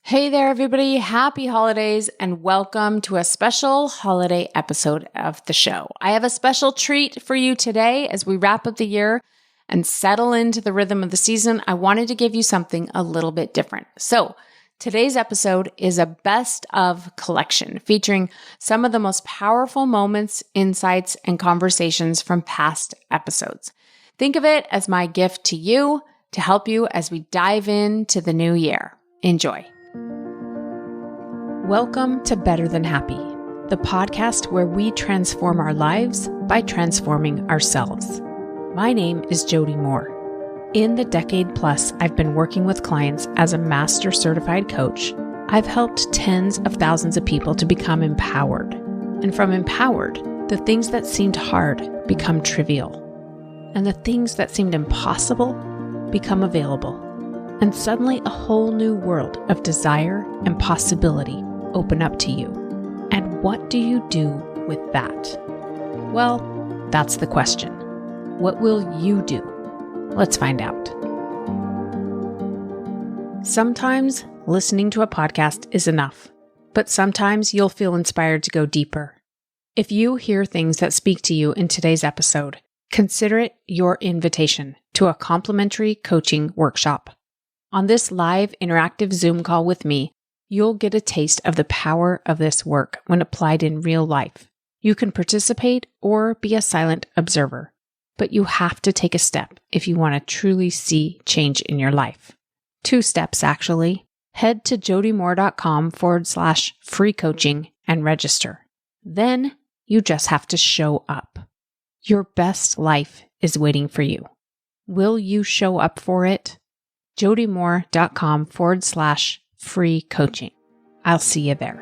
Hey there, everybody. Happy holidays and welcome to a special holiday episode of the show. I have a special treat for you today as we wrap up the year and settle into the rhythm of the season. I wanted to give you something a little bit different. So today's episode is a best of collection featuring some of the most powerful moments, insights, and conversations from past episodes. Think of it as my gift to you to help you as we dive into the new year. Enjoy. Welcome to Better Than Happy, the podcast where we transform our lives by transforming ourselves. My name is Jody Moore. In the decade plus I've been working with clients as a master certified coach, I've helped tens of thousands of people to become empowered. And from empowered, the things that seemed hard become trivial. And the things that seemed impossible become available. And suddenly a whole new world of desire and possibility open up to you. And what do you do with that? Well, that's the question. What will you do? Let's find out. Sometimes listening to a podcast is enough, but sometimes you'll feel inspired to go deeper. If you hear things that speak to you in today's episode, consider it your invitation to a complimentary coaching workshop. On this live interactive Zoom call with me, you'll get a taste of the power of this work when applied in real life. You can participate or be a silent observer, but you have to take a step if you want to truly see change in your life. 2 steps, actually. Head to jodymore.com/free coaching and register. Then you just have to show up. Your best life is waiting for you. Will you show up for it? jodymore.com/free coaching. I'll see you there.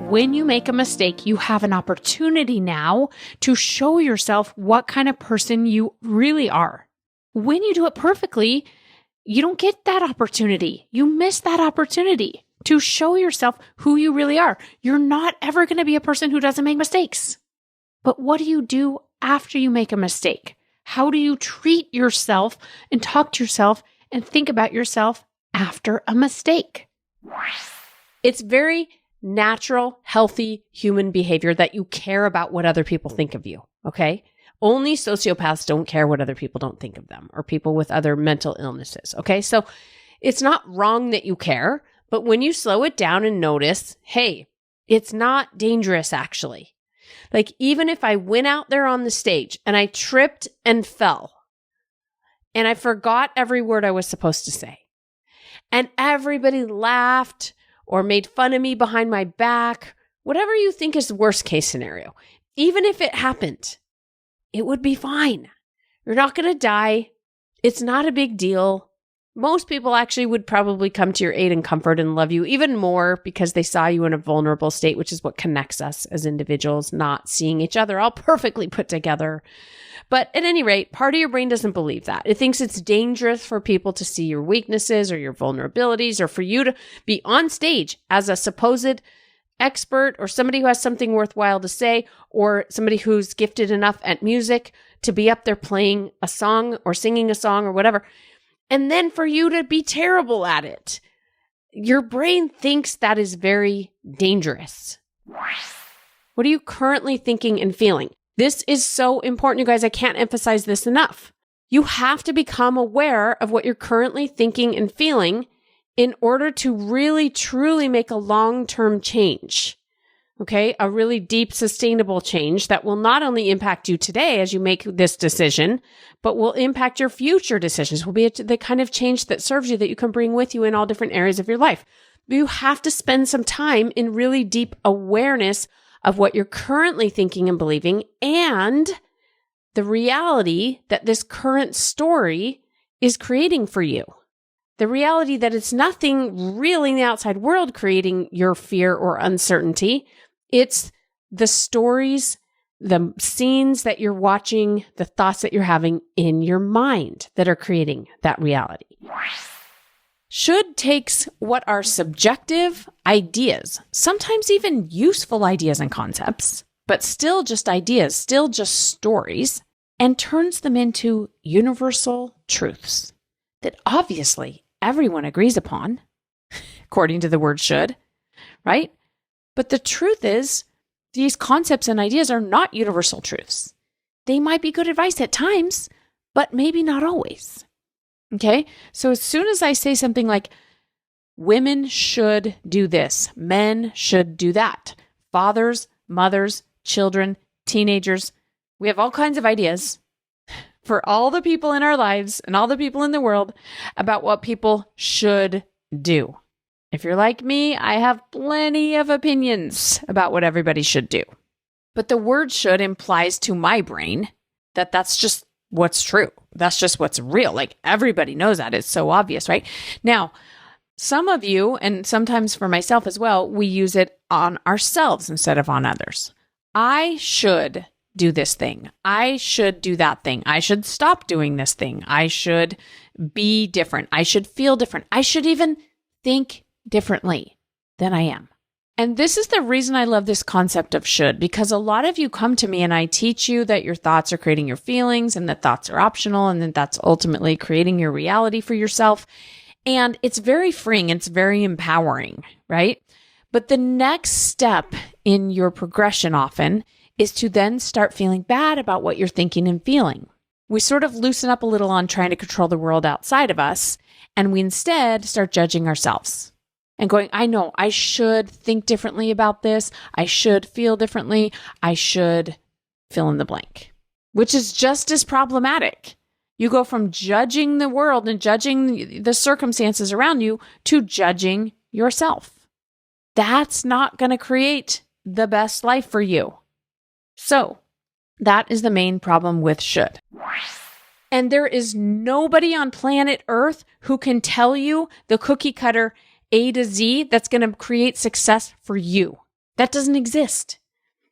When you make a mistake, you have an opportunity now to show yourself what kind of person you really are. When you do it perfectly, you don't get that opportunity. You miss that opportunity to show yourself who you really are. You're not ever going to be a person who doesn't make mistakes. But what do you do after you make a mistake? How do you treat yourself and talk to yourself and think about yourself after a mistake? It's very natural, healthy human behavior that you care about what other people think of you, okay? Only sociopaths don't care what other people don't think of them, or people with other mental illnesses, okay? So it's not wrong that you care, but when you slow it down and notice, hey, it's not dangerous actually. Like, even if I went out there on the stage and I tripped and fell and I forgot every word I was supposed to say and everybody laughed or made fun of me behind my back, whatever you think is the worst case scenario, even if it happened, it would be fine. You're not going to die. It's not a big deal. Most people actually would probably come to your aid and comfort and love you even more because they saw you in a vulnerable state, which is what connects us as individuals, not seeing each other all perfectly put together. But at any rate, part of your brain doesn't believe that. It thinks it's dangerous for people to see your weaknesses or your vulnerabilities, or for you to be on stage as a supposed expert or somebody who has something worthwhile to say, or somebody who's gifted enough at music to be up there playing a song or singing a song or whatever. And then for you to be terrible at it. Your brain thinks that is very dangerous. What are you currently thinking and feeling? This is so important, you guys. I can't emphasize this enough. You have to become aware of what you're currently thinking and feeling in order to really, truly make a long-term change. Okay, a really deep, sustainable change that will not only impact you today as you make this decision, but will impact your future decisions, will be the kind of change that serves you, that you can bring with you in all different areas of your life. You have to spend some time in really deep awareness of what you're currently thinking and believing, and the reality that this current story is creating for you. The reality that it's nothing really in the outside world creating your fear or uncertainty. It's the stories, the scenes that you're watching, the thoughts that you're having in your mind that are creating that reality. Should takes what are subjective ideas, sometimes even useful ideas and concepts, but still just ideas, still just stories, and turns them into universal truths. that obviously everyone agrees upon, according to the word should, right? But the truth is, these concepts and ideas are not universal truths. They might be good advice at times, but maybe not always. Okay? So as soon as I say something like, women should do this, men should do that, fathers, mothers, children, teenagers, we have all kinds of ideas for all the people in our lives and all the people in the world about what people should do. If you're like me, I have plenty of opinions about what everybody should do. But the word should implies to my brain that that's just what's true. That's just what's real. Like everybody knows that. It's so obvious, right? Now, some of you, and sometimes for myself as well, we use it on ourselves instead of on others. I should do this thing. I should do that thing. I should stop doing this thing. I should be different. I should feel different. I should even think differently than I am. And this is the reason I love this concept of should, because a lot of you come to me and I teach you that your thoughts are creating your feelings and that thoughts are optional and that that's ultimately creating your reality for yourself. And it's very freeing. It's very empowering, right? But the next step in your progression often is to then start feeling bad about what you're thinking and feeling. We sort of loosen up a little on trying to control the world outside of us, and we instead start judging ourselves and going, I know I should think differently about this. I should feel differently. I should fill in the blank, which is just as problematic. You go from judging the world and judging the circumstances around you to judging yourself. That's not going to create the best life for you. So that is the main problem with should. And there is nobody on planet Earth who can tell you the cookie cutter A to Z that's going to create success for you. That doesn't exist.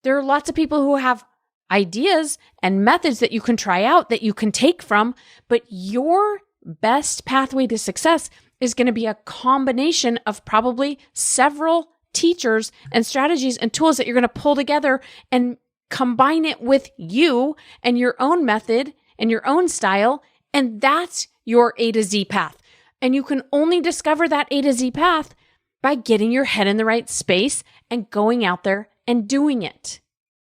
There are lots of people who have ideas and methods that you can try out, that you can take from, but your best pathway to success is going to be a combination of probably several teachers and strategies and tools that you're going to pull together and combine it with you and your own method and your own style, and that's your A to Z path. And you can only discover that A to Z path by getting your head in the right space and going out there and doing it.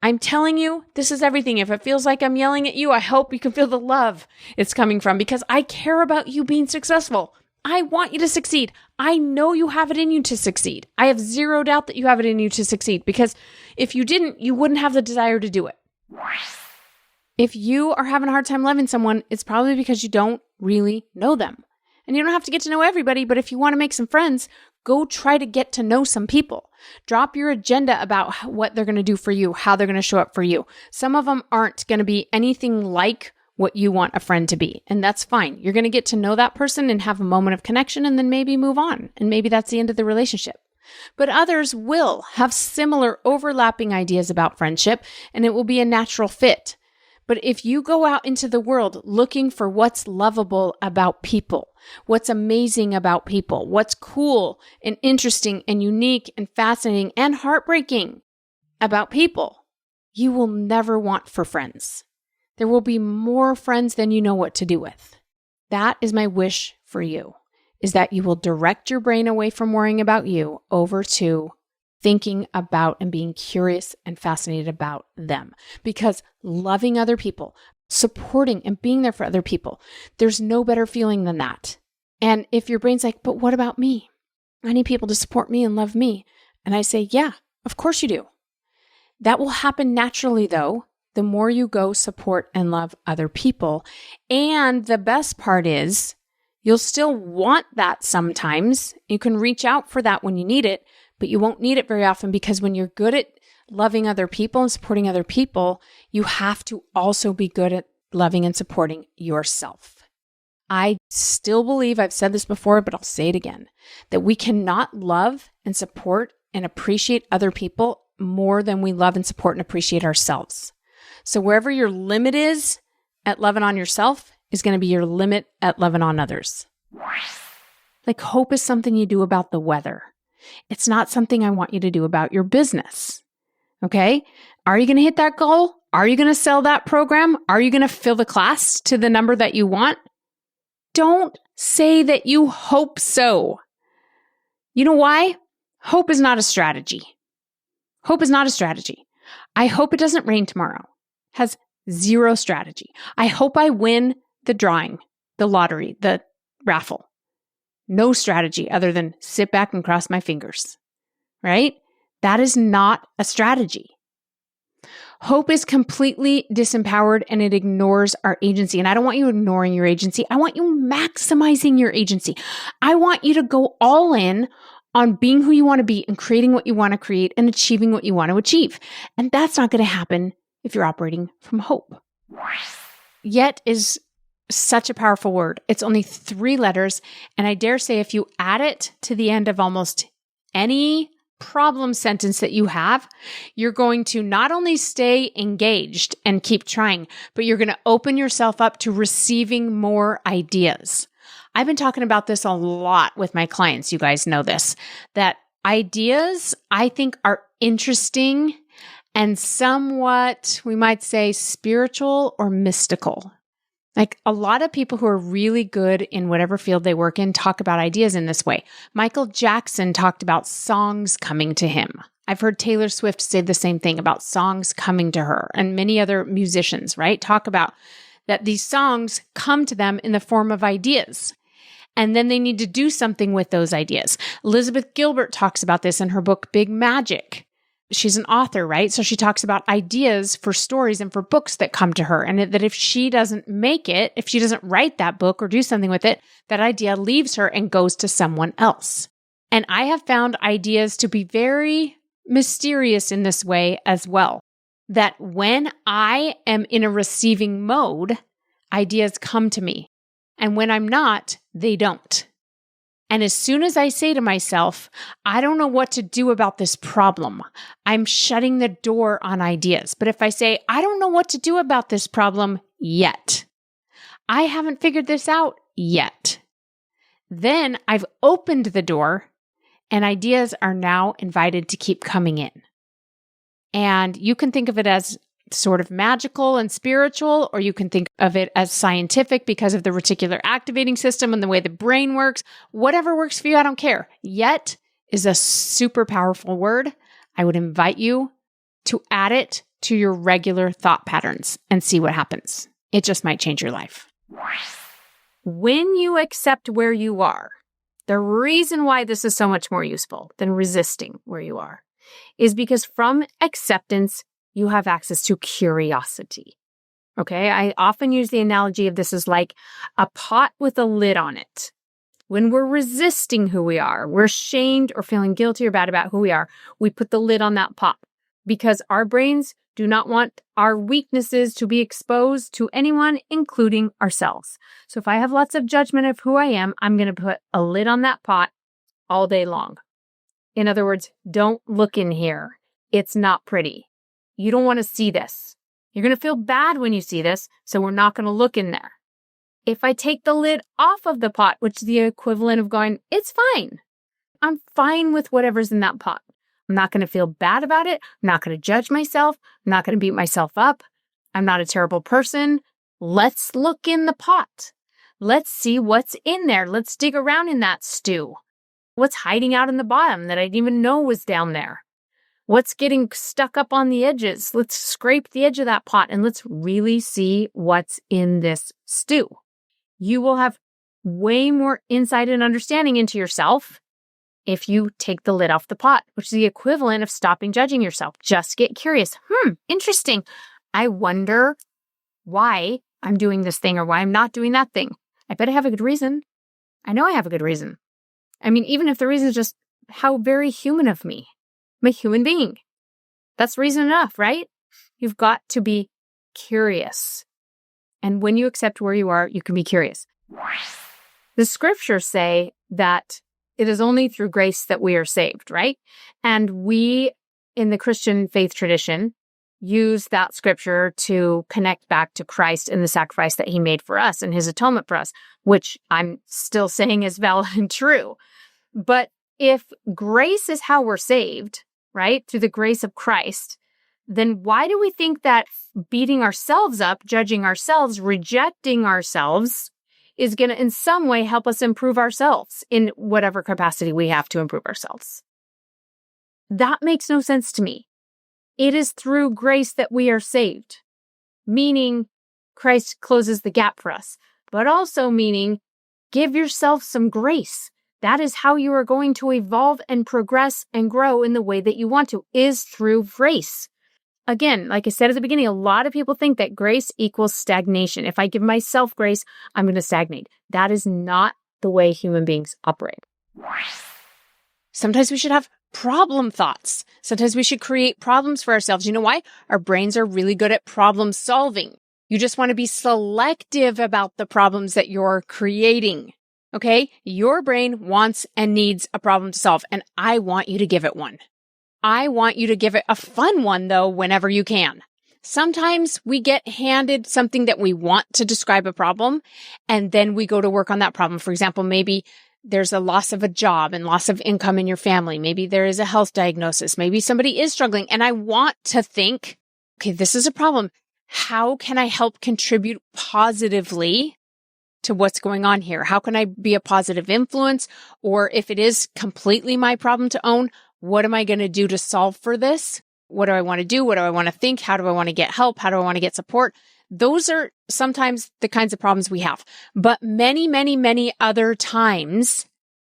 I'm telling you, this is everything. If it feels like I'm yelling at you, I hope you can feel the love it's coming from, because I care about you being successful. I want you to succeed. I know you have it in you to succeed. I have zero doubt that you have it in you to succeed, because if you didn't, you wouldn't have the desire to do it. If you are having a hard time loving someone, it's probably because you don't really know them. And you don't have to get to know everybody, but if you want to make some friends, go try to get to know some people. Drop your agenda about what they're going to do for you, how they're going to show up for you. Some of them aren't going to be anything like what you want a friend to be, and that's fine. You're going to get to know that person and have a moment of connection and then maybe move on, and maybe that's the end of the relationship. But others will have similar overlapping ideas about friendship, and it will be a natural fit. But if you go out into the world looking for what's lovable about people, what's amazing about people, what's cool and interesting and unique and fascinating and heartbreaking about people, you will never want for friends. There will be more friends than you know what to do with. That is my wish for you, is that you will direct your brain away from worrying about you over to thinking about and being curious and fascinated about them. Because loving other people, supporting and being there for other people, there's no better feeling than that. And if your brain's like, but what about me? I need people to support me and love me. And I say, yeah, of course you do. That will happen naturally, though, the more you go support and love other people. And the best part is, you'll still want that sometimes. You can reach out for that when you need it, but you won't need it very often, because when you're good at loving other people and supporting other people, you have to also be good at loving and supporting yourself. I still believe, I've said this before, but I'll say it again, that we cannot love and support and appreciate other people more than we love and support and appreciate ourselves. So wherever your limit is at loving on yourself is going to be your limit at loving on others. Like, hope is something you do about the weather. It's not something I want you to do about your business. Okay? Are you going to hit that goal? Are you going to sell that program? Are you going to fill the class to the number that you want? don't say that you hope so. You know why? Hope is not a strategy. Hope is not a strategy. I hope it doesn't rain tomorrow. Has zero strategy. I hope I win the drawing, the lottery, the raffle. No strategy other than sit back and cross my fingers, right? That is not a strategy. Hope is completely disempowered and it ignores our agency. And I don't want you ignoring your agency. I want you maximizing your agency. I want you to go all in on being who you want to be and creating what you want to create and achieving what you want to achieve. And that's not going to happen if you're operating from hope. Yet is such a powerful word. It's only 3 letters. And I dare say if you add it to the end of almost any problem sentence that you have, you're going to not only stay engaged and keep trying, but you're going to open yourself up to receiving more ideas. I've been talking about this a lot with my clients. You guys know this, that ideas I think are interesting and somewhat, we might say, spiritual or mystical. Like a lot of people who are really good in whatever field they work in talk about ideas in this way. Michael Jackson talked about songs coming to him. I've heard Taylor Swift say the same thing about songs coming to her, and many other musicians, right? Talk about that these songs come to them in the form of ideas. And then they need to do something with those ideas. Elizabeth Gilbert talks about this in her book, Big Magic. She's an author, right? So she talks about ideas for stories and for books that come to her. And that if she doesn't make it, if she doesn't write that book or do something with it, that idea leaves her and goes to someone else. And I have found ideas to be very mysterious in this way as well. That when I am in a receiving mode, ideas come to me. And when I'm not, they don't. And as soon as I say to myself, I don't know what to do about this problem, I'm shutting the door on ideas. But if I say, I don't know what to do about this problem yet, I haven't figured this out yet, then I've opened the door and ideas are now invited to keep coming in. And you can think of it as sort of magical and spiritual, or you can think of it as scientific because of the reticular activating system and the way the brain works. Whatever works for you, I don't care. Yet is a super powerful word. I would invite you to add it to your regular thought patterns and see what happens. It just might change your life. When you accept where you are, the reason why this is so much more useful than resisting where you are is because from acceptance, you have access to curiosity. Okay, I often use the analogy of this as like a pot with a lid on it. When we're resisting who we are, we're ashamed or feeling guilty or bad about who we are, we put the lid on that pot because our brains do not want our weaknesses to be exposed to anyone, including ourselves. So if I have lots of judgment of who I am, I'm going to put a lid on that pot all day long. In other words, don't look in here. It's not pretty. You don't want to see this. You're going to feel bad when you see this, so we're not going to look in there. If I take the lid off of the pot, which is the equivalent of going, it's fine. I'm fine with whatever's in that pot. I'm not going to feel bad about it. I'm not going to judge myself. I'm not going to beat myself up. I'm not a terrible person. Let's look in the pot. Let's see what's in there. Let's dig around in that stew. What's hiding out in the bottom that I didn't even know was down there? What's getting stuck up on the edges? Let's scrape the edge of that pot and let's really see what's in this stew. You will have way more insight and understanding into yourself if you take the lid off the pot, which is the equivalent of stopping judging yourself. Just get curious. Interesting. I wonder why I'm doing this thing or why I'm not doing that thing. I bet I have a good reason. I know I have a good reason. I mean, even if the reason is just how very human of me. I'm a human being. That's reason enough, right? You've got to be curious. And when you accept where you are, you can be curious. The scriptures say that it is only through grace that we are saved, right? And we, in the Christian faith tradition, use that scripture to connect back to Christ and the sacrifice that he made for us and his atonement for us, which I'm still saying is valid and true. But if grace is how we're saved, right, through the grace of Christ, then why do we think that beating ourselves up, judging ourselves, rejecting ourselves is going to in some way help us improve ourselves in whatever capacity we have to improve ourselves. That makes no sense to me. It is through grace that we are saved, meaning Christ closes the gap for us, but also meaning give yourself some grace. That is how you are going to evolve and progress and grow in the way that you want to, is through grace. Again, like I said at the beginning, a lot of people think that grace equals stagnation. If I give myself grace, I'm going to stagnate. That is not the way human beings operate. Sometimes we should have problem thoughts. Sometimes we should create problems for ourselves. You know why? Our brains are really good at problem solving. You just want to be selective about the problems that you're creating. Okay? Your brain wants and needs a problem to solve, and I want you to give it one. I want you to give it a fun one, though, whenever you can. Sometimes we get handed something that we want to describe a problem, and then we go to work on that problem. For example, maybe there's a loss of a job and loss of income in your family. Maybe there is a health diagnosis. Maybe somebody is struggling, and I want to think, okay, this is a problem. How can I help contribute positively to what's going on here? How can I be a positive influence? Or if it is completely my problem to own, what am I going to do to solve for this? What do I want to do? What do I want to think? How do I want to get help? How do I want to get support? Those are sometimes the kinds of problems we have. But many, many, many other times,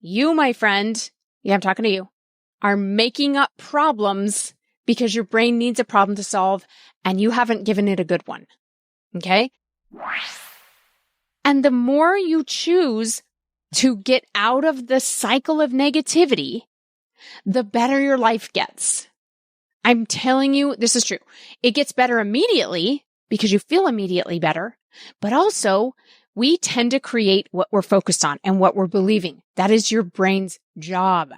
you, my friend, yeah, I'm talking to you, are making up problems because your brain needs a problem to solve and you haven't given it a good one. Okay? And the more you choose to get out of the cycle of negativity, the better your life gets. I'm telling you, this is true. It gets better immediately because you feel immediately better, but also we tend to create what we're focused on and what we're believing. That is your brain's job.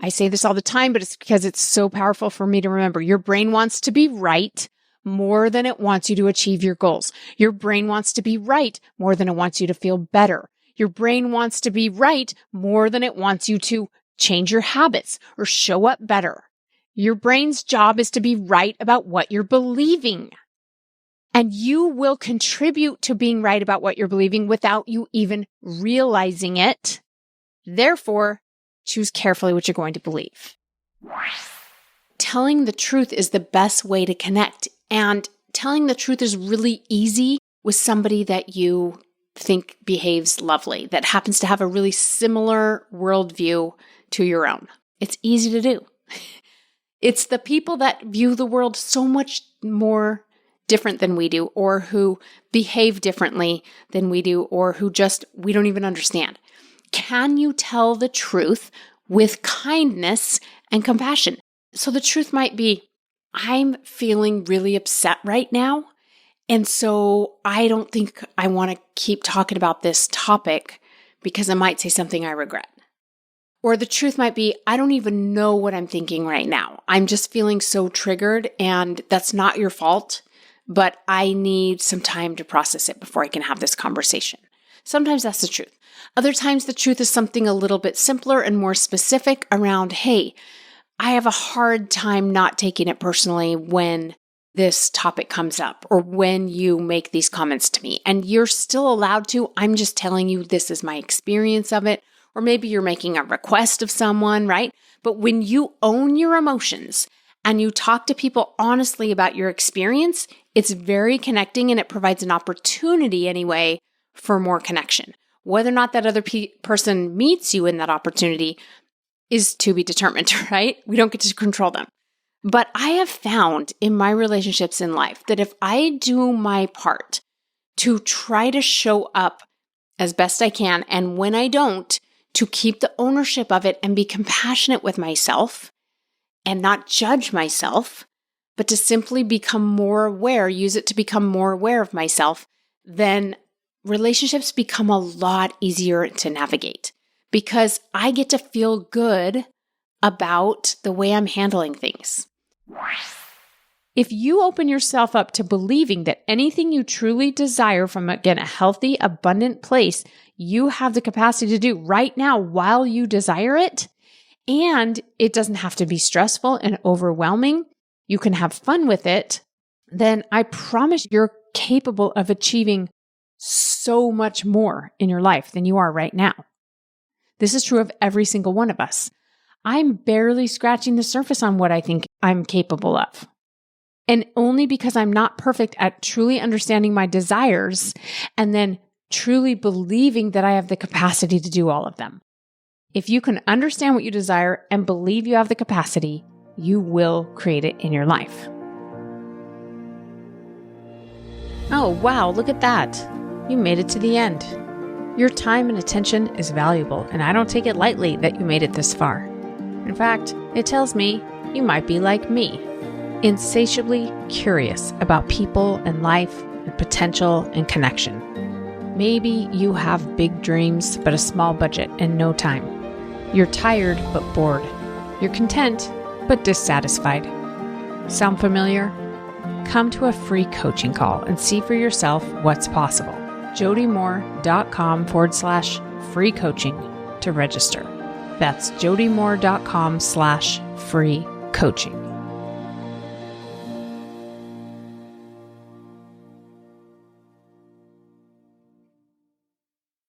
I say this all the time, but it's because it's so powerful for me to remember. Your brain wants to be right more than it wants you to achieve your goals. Your brain wants to be right more than it wants you to feel better. Your brain wants to be right more than it wants you to change your habits or show up better. Your brain's job is to be right about what you're believing. And you will contribute to being right about what you're believing without you even realizing it. Therefore, choose carefully what you're going to believe. Telling the truth is the best way to connect. And telling the truth is really easy with somebody that you think behaves lovely, that happens to have a really similar worldview to your own. It's easy to do. It's the people that view the world so much more different than we do, or who behave differently than we do, or who just we don't even understand. Can you tell the truth with kindness and compassion? So the truth might be, I'm feeling really upset right now, and so I don't think I want to keep talking about this topic because I might say something I regret. Or the truth might be, I don't even know what I'm thinking right now. I'm just feeling so triggered, and that's not your fault, but I need some time to process it before I can have this conversation. Sometimes that's the truth. Other times the truth is something a little bit simpler and more specific around, hey, I have a hard time not taking it personally when this topic comes up or when you make these comments to me. And you're still allowed to. I'm just telling you this is my experience of it. Or maybe you're making a request of someone, right? But when you own your emotions and you talk to people honestly about your experience, it's very connecting and it provides an opportunity anyway for more connection. Whether or not that other person meets you in that opportunity is to be determined, right? We don't get to control them. But I have found in my relationships in life that if I do my part to try to show up as best I can, and when I don't, to keep the ownership of it and be compassionate with myself and not judge myself, but to simply become more aware, use it to become more aware of myself, then relationships become a lot easier to navigate because I get to feel good about the way I'm handling things. If you open yourself up to believing that anything you truly desire from, again, a healthy, abundant place, you have the capacity to do right now while you desire it, and it doesn't have to be stressful and overwhelming, you can have fun with it, then I promise you're capable of achieving so much more in your life than you are right now. This is true of every single one of us. I'm barely scratching the surface on what I think I'm capable of. And only because I'm not perfect at truly understanding my desires and then truly believing that I have the capacity to do all of them. If you can understand what you desire and believe you have the capacity, you will create it in your life. Oh, wow, look at that. You made it to the end. Your time and attention is valuable, and I don't take it lightly that you made it this far. In fact, it tells me you might be like me, insatiably curious about people and life and potential and connection. Maybe you have big dreams, but a small budget and no time. You're tired, but bored. You're content, but dissatisfied. Sound familiar? Come to a free coaching call and see for yourself what's possible. jodymoore.com/free coaching to register. That's jodymoore.com/free coaching.